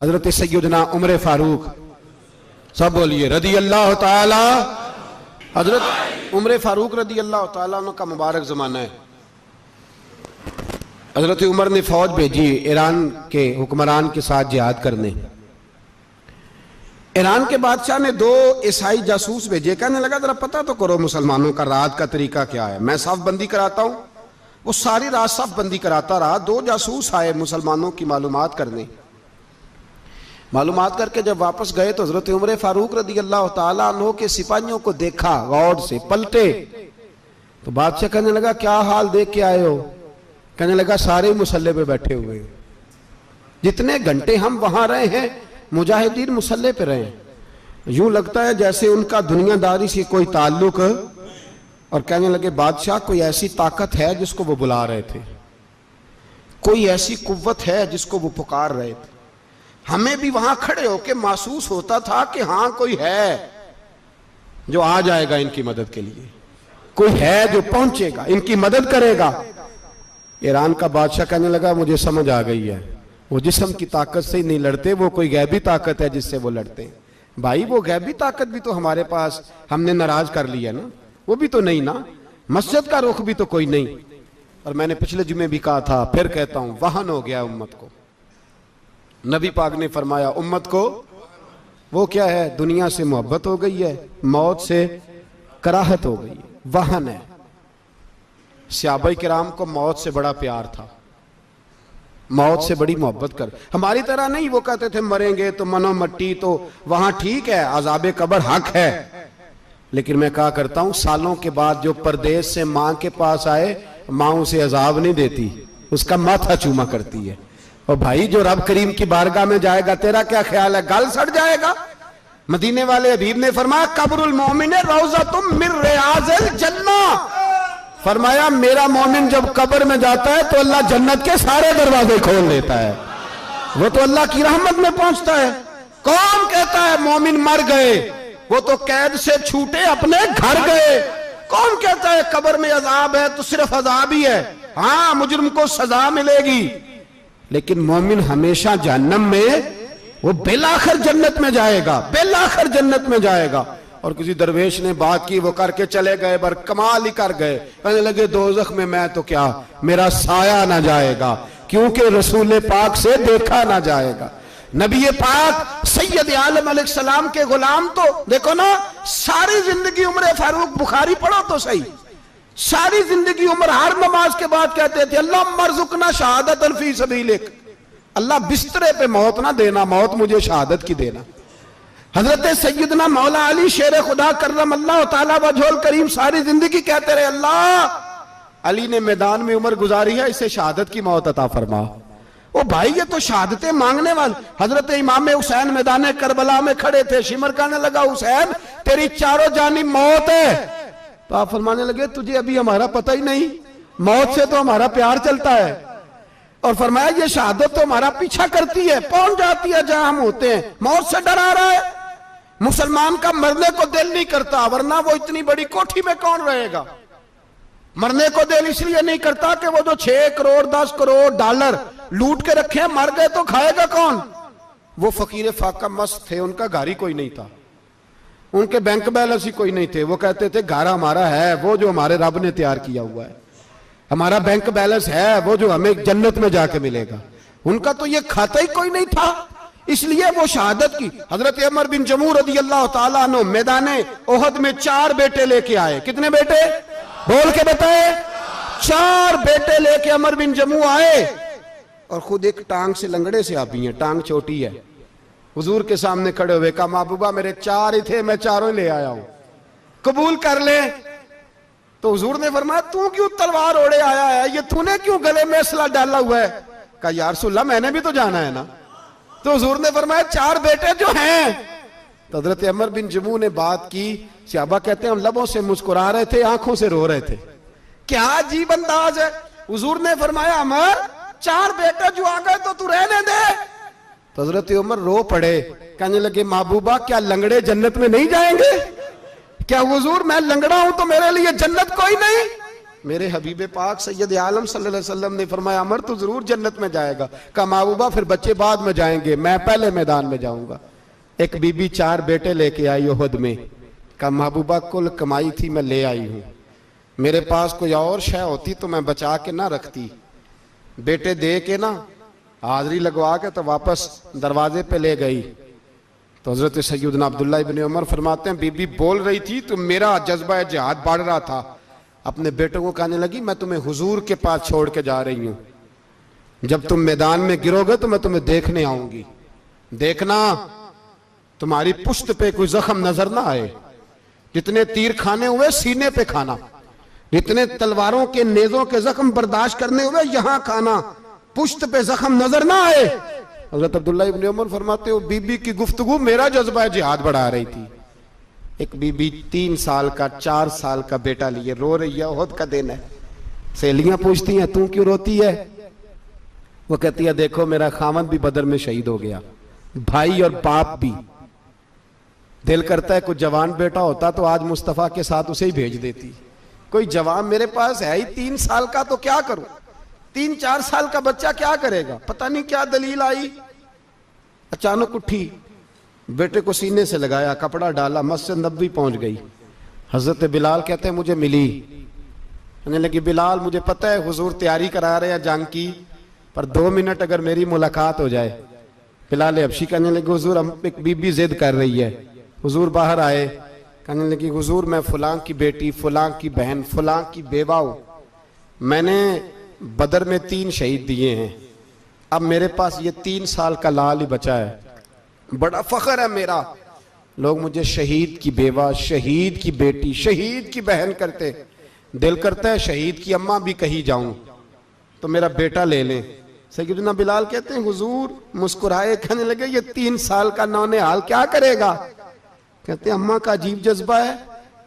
हजरत सैयदना उमर फारूक, सब बोलिए रदी अल्लाह ताला। हजरत उमर फारूक रदी अल्लाह ताला का मुबारक ज़माना है। हजरत उमर ने फौज भेजी ईरान के हुक्मरान के साथ जिहाद करने। ईरान के बादशाह ने 2 ईसाई जासूस भेजे। कहने लगा जरा पता तो करो मुसलमानों का रात का तरीका क्या है, मैं साफ बंदी कराता हूं। वो सारी रात साफ बंदी कराता रहा। 2 जासूस आए मुसलमानों की मालूमात करने। मालूमात करके जब वापस गए तो हजरत उमर फारूक रदी अल्लाह ताला अन्हु के सिपाहियों को देखा, गौर से पलटे तो बादशाह कहने लगा क्या हाल देख के आए हो? कहने लगा सारे मुसल्ले पे बैठे हुए, जितने घंटे हम वहां रहे हैं मुजाहिदीन मुसल्ले पे रहे हैं, यूं लगता है जैसे उनका दुनियादारी से कोई ताल्लुक। और कहने लगे बादशाह कोई ऐसी ताकत है जिसको वो बुला रहे थे, कोई ऐसी कुव्वत है जिसको वो पुकार रहे थे। हमें भी वहां खड़े होकर महसूस होता था कि हां कोई है जो आ जाएगा इनकी मदद के लिए, कोई है जो पहुंचेगा इनकी मदद करेगा। ईरान का बादशाह कहने लगा मुझे समझ आ गई है, वो जिस्म की ताकत से ही नहीं लड़ते, वो कोई गैबी ताकत है जिससे वो लड़ते हैं। भाई वो गैबी ताकत भी तो हमारे पास हमने नाराज कर लिया ना, वो भी तो नहीं ना, मस्जिद का रुख भी तो कोई नहीं। और मैंने पिछले जुमे भी कहा था, फिर कहता हूं, वहन हो गया उम्मत को। नबी पाक ने फरमाया उम्मत को वो क्या है, दुनिया से मोहब्बत हो गई है, मौत से कराहत हो गई है, वहन है। सहाबा किराम को मौत से बड़ा प्यार था, मौत से बड़ी मोहब्बत कर। हमारी तरह नहीं, वो कहते थे मरेंगे तो मनो मट्टी, तो वहां ठीक है अज़ाबे कब्र हक है। लेकिन मैं कहा करता हूं सालों के बाद जो परदेश से मां के पास आए, मां उसे अजाब नहीं देती, उसका माथा चूमा करती है। और भाई जो रब करीम की बारगाह में जाएगा तेरा क्या ख्याल है, गल सड़ जाएगा। मदीने वाले हबीब ने फरमाया कब्रुल मोमिन रौज़तुम मिन रियाज़िल जन्ना, फरमाया मेरा मोमिन जब कब्र में जाता है तो अल्लाह जन्नत के सारे दरवाजे खोल देता है, वो तो अल्लाह की रहमत में पहुंचता है। कौन कहता है मोमिन मर गए, वो तो कैद से छूटे अपने घर गए। कौन कहता है कब्र में अजाब है तो सिर्फ अजाब ही है, हाँ मुजरिम को सजा मिलेगी, लेकिन मोमिन हमेशा जहन्नम में, वो बेलाखिर जन्नत में जाएगा, बेलाखिर जन्नत में जाएगा। और किसी दरवेश ने बात की, वो करके चले गए, बर कमाल ही कर गए। कहने लगे दोज़ख में मैं तो क्या, मेरा साया ना जाएगा, क्योंकि रसूल पाक से देखा ना जाएगा। नबी पाक सैयद आलम अलैहिस्सलाम के गुलाम तो देखो ना, सारी जिंदगी उमर फारूक, बुखारी पढ़ो तो सही, सारी जिंदगी उमर हर नमाज के बाद कहते थे अल्लाह मरजुकना शहादतन फी सबीलिक, अल्लाह बिस्तरे पे मौत ना देना, मौत मुझे शहादत की देना। हजरत सैयदना मौला अली शेर खुदा करम अल्लाह ताला वजहुल करीम सारी जिंदगी कहते रहे अल्लाह अली ने मैदान में उम्र गुजारी है, इसे शहादत की मौत अता फरमा। ओ भाई ये तो शहादतें मांगने वाले। हजरत इमाम हुसैन मैदान करबला में खड़े थे, शिमर कहने लगा हुसैन तेरी चारों जानी मौत है, तो आप फरमाने लगे तुझे अभी हमारा पता ही नहीं, मौत से तो हमारा प्यार चलता है। और फरमाया ये शहादत तो हमारा पीछा करती है, पहुंच जाती है जहां हम होते हैं, मौत से डरा रहा है। मुसलमान का मरने को दिल नहीं करता, वरना वो इतनी बड़ी कोठी में कौन रहेगा। मरने को दिल इसलिए नहीं करता कि वो जो 6 करोड़ 10 करोड़ डॉलर लूट के रखे, मर गए तो खाएगा कौन। वो फकीर फाका मस्त थे, उनका घर ही कोई नहीं था, उनके बैंक बैलेंस ही कोई नहीं थे। वो कहते थे घर हमारा है वो जो हमारे रब ने तैयार किया हुआ है, हमारा बैंक बैलेंस है वो जो हमें जन्नत में जाके मिलेगा। उनका तो ये खाता ही कोई नहीं था, इसलिए वो शहादत की। हजरत उमर बिन जमू रदी अल्लाह ताला अन्हु मैदाने ओहद में 4 बेटे लेके आए। कितने बेटे बोल के बताए? 4 बेटे लेके उमर बिन जमू आए, और खुद एक टांग से लंगड़े से आप ही हैं, टांग छोटी है। हुजूर के सामने खड़े हुए कहा महबूबा मेरे 4 ही थे, मैं 4 ले आया हूं, कबूल कर ले। तो हुजूर ने फरमाया तू क्यों तलवार ओढ़े आया है, ये तूने क्यों गले में असला डाला हुआ है? कहा या रसूलल्लाह मैंने भी तो जाना है ना। तो हुजूर ने फरमाया 4 बेटे जो हैं। तो हजरत उमर बिन जमू ने बात की, सहाबा कहते हैं हम लबों से मुस्कुरा रहे थे, आंखों से रो रहे थे, क्या अजीब अंदाज है। हुजूर ने फरमाया उमर 4 बेटे जो आ गए तो तू रहने दे। तो हजरत उमर रो पड़े, कहने लगे महबूबा क्या लंगड़े जन्नत में नहीं जाएंगे? क्या हुजूर मैं लंगड़ा हूं तो मेरे लिए जन्नत कोई नहीं? मेरे हबीब पाक सैयद आलम सल्लल्लाहु अलैहि वसल्लम ने फरमाया अमर तो जरूर जन्नत में जाएगा। कहा महबूबा फिर बच्चे बाद में जाएंगे, मैं पहले मैदान में जाऊंगा। एक बीबी 4 बेटे लेके आई उहद में। कहा महबूबा कुल कमाई थी मैं ले आई हूं, मेरे पास कोई और शय होती तो मैं बचा के ना रखती। बेटे दे के ना हाजिरी लगवा के तो वापस दरवाजे पे ले गई। तो हजरत सैयदना अब्दुल्ला इब्न उमर फरमाते हैं बीबी बोल रही थी तो मेरा जज्बा जिहाद बढ़ रहा था। अपने बेटों को कहने लगी मैं तुम्हें हुजूर के पास छोड़ के जा रही हूं, जब तुम मैदान में गिरोगे तो मैं तुम्हें देखने आऊंगी, देखना तुम्हारी पुश्त पे कोई जख्म नजर ना आए। जितने तीर खाने हुए सीने पे खाना, जितने तलवारों के नेजों के जख्म बर्दाश्त करने हुए यहां खाना, पुश्त पे जख्म नजर ना आए। हजरत अब्दुल्ला इब्न उमर फरमाते हो बीबी की गुफ्तगू मेरा जज्बा जिहाद बढ़ा रही थी। एक बीबी 3 साल का 4 साल का बेटा लिए रो रही है, ओहद का दिन है। सहेलियां पूछती हैं तू क्यों रोती है? वो कहती है देखो मेरा खामद भी बदर में शहीद हो गया, भाई और बाप भी। दिल करता है कोई जवान बेटा होता तो आज मुस्तफा के साथ उसे ही भेज देती। कोई जवान मेरे पास है ही 3 साल का तो क्या करूं, 3-4 साल का बच्चा क्या करेगा? पता नहीं क्या दलील आई, अचानक उठी, बेटे को सीने से लगाया, कपड़ा डाला, मस्जिद नबवी पहुंच गई। हजरत बिलाल कहते हैं मुझे मिली, कहने लगी बिलाल मुझे पता है हुजूर तैयारी करा रहे हैं जंग की, पर 2 मिनट अगर मेरी मुलाकात हो जाए। बिलाल हबशी कहने लगे हुजूर हम एक बीबी जिद कर रही है। हुजूर बाहर आए, कहने लगी हुजूर मैं फलां की बेटी, फलां की बहन, फलां की बेवा हूं, मैंने बदर में 3 शहीद दिए हैं, अब मेरे पास ये 3 साल का लाल ही बचा है, बड़ा फख्र है मेरा। लोग मुझे शहीद की बेवा, शहीद की बेटी, शहीद की बहन करते, दिल करता है शहीद की अम्मा भी कहीं जाऊं तो मेरा बेटा ले लें। सैयदना बिलाल कहते हैं हुजूर मुस्कुराए, कहने लगे ये 3 साल का नौने हाल क्या करेगा? कहते हैं अम्मा का अजीब जज्बा है।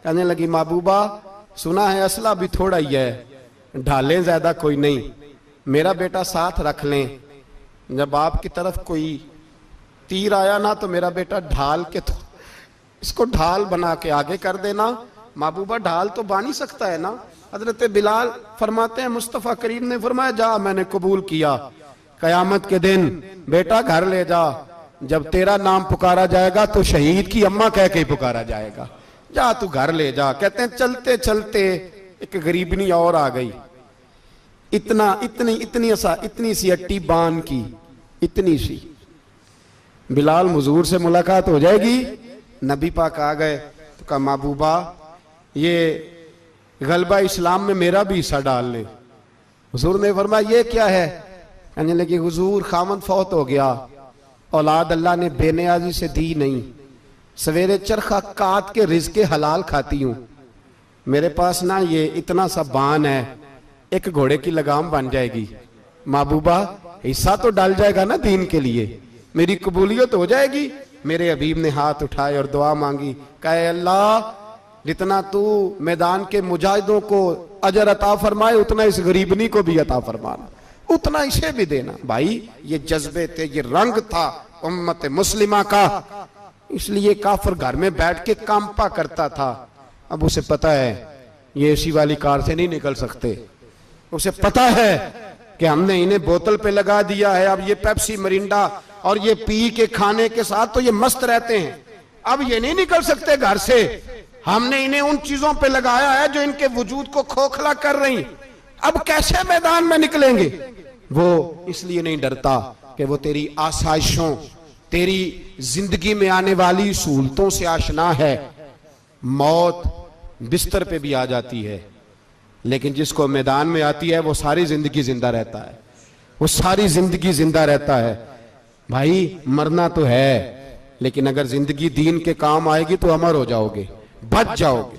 कहने लगी महबूबा सुना है असला भी थोड़ा ही है, ढालें ज्यादा कोई नहीं, मेरा बेटा साथ रख लें, जब आपकी तरफ कोई तीर आया ना तो मेरा बेटा ढाल के तो इसको ढाल बना के आगे कर देना। महबूबा ढाल तो बन ही सकता है ना। हजरत बिलाल फरमाते हैं मुस्तफ़ा करीम ने फरमाया जा मैंने कबूल किया, कयामत के दिन बेटा घर ले जा, जब तेरा नाम पुकारा जाएगा तो शहीद की अम्मा कह के ही पुकारा जाएगा, जा तू घर ले जा। कहते हैं चलते चलते एक गरीबनी और आ गई, इतनी सी अट्टी बान की, इतनी सी। बिलाल हुजूर से मुलाकात हो जाएगी, नबी पाक आ गए तो कहा महबूबा ये गलबा इस्लाम में मेरा भी हिस्सा डाल ले। हुजूर ने फरमाया ये क्या है? कहने लगी हुजूर खामद फौत हो गया, औलाद अल्लाह ने बेनियाजी से दी नहीं, सवेरे चरखा काट के रिज़्क़े हलाल खाती हूं, मेरे पास ना ये इतना सा बान है, एक घोड़े की लगाम बन जाएगी, महबूबा हिस्सा तो डाल जाएगा ना दीन के लिए, मेरी कबूलियत हो जाएगी। मेरे हबीब ने हाथ उठाए और दुआ मांगी, कहे अल्लाह जितना तू मैदान के मुजाहिदों को अजर अता फरमाए उतना इस गरीबनी को भी अता फरमाना, उतना इसे भी देना। भाई ये जज्बे थे, ये रंग था उम्मत मुस्लिमा का, इसलिए काफिर घर में बैठ के कांपा करता था। अब उसे पता है ये एसी वाली कार से नहीं निकल सकते, उसे पता है कि हमने इन्हें बोतल पे लगा दिया है, अब ये पेप्सी मरिंडा और ये पी के खाने के साथ तो ये मस्त रहते हैं, अब ये नहीं निकल सकते घर से, हमने इन्हें उन चीजों पे लगाया है जो इनके वजूद को खोखला कर रही, अब कैसे मैदान में निकलेंगे? वो इसलिए नहीं डरता कि वो तेरी आसाइशों, तेरी जिंदगी में आने वाली सहूलतों से आशना है। मौत बिस्तर पे भी आ जाती है, लेकिन जिसको मैदान में आती है वो सारी जिंदगी जिंदा रहता है, वो सारी जिंदगी जिंदा रहता है। भाई मरना तो है, लेकिन अगर जिंदगी दीन के काम आएगी तो अमर हो जाओगे, बच जाओगे।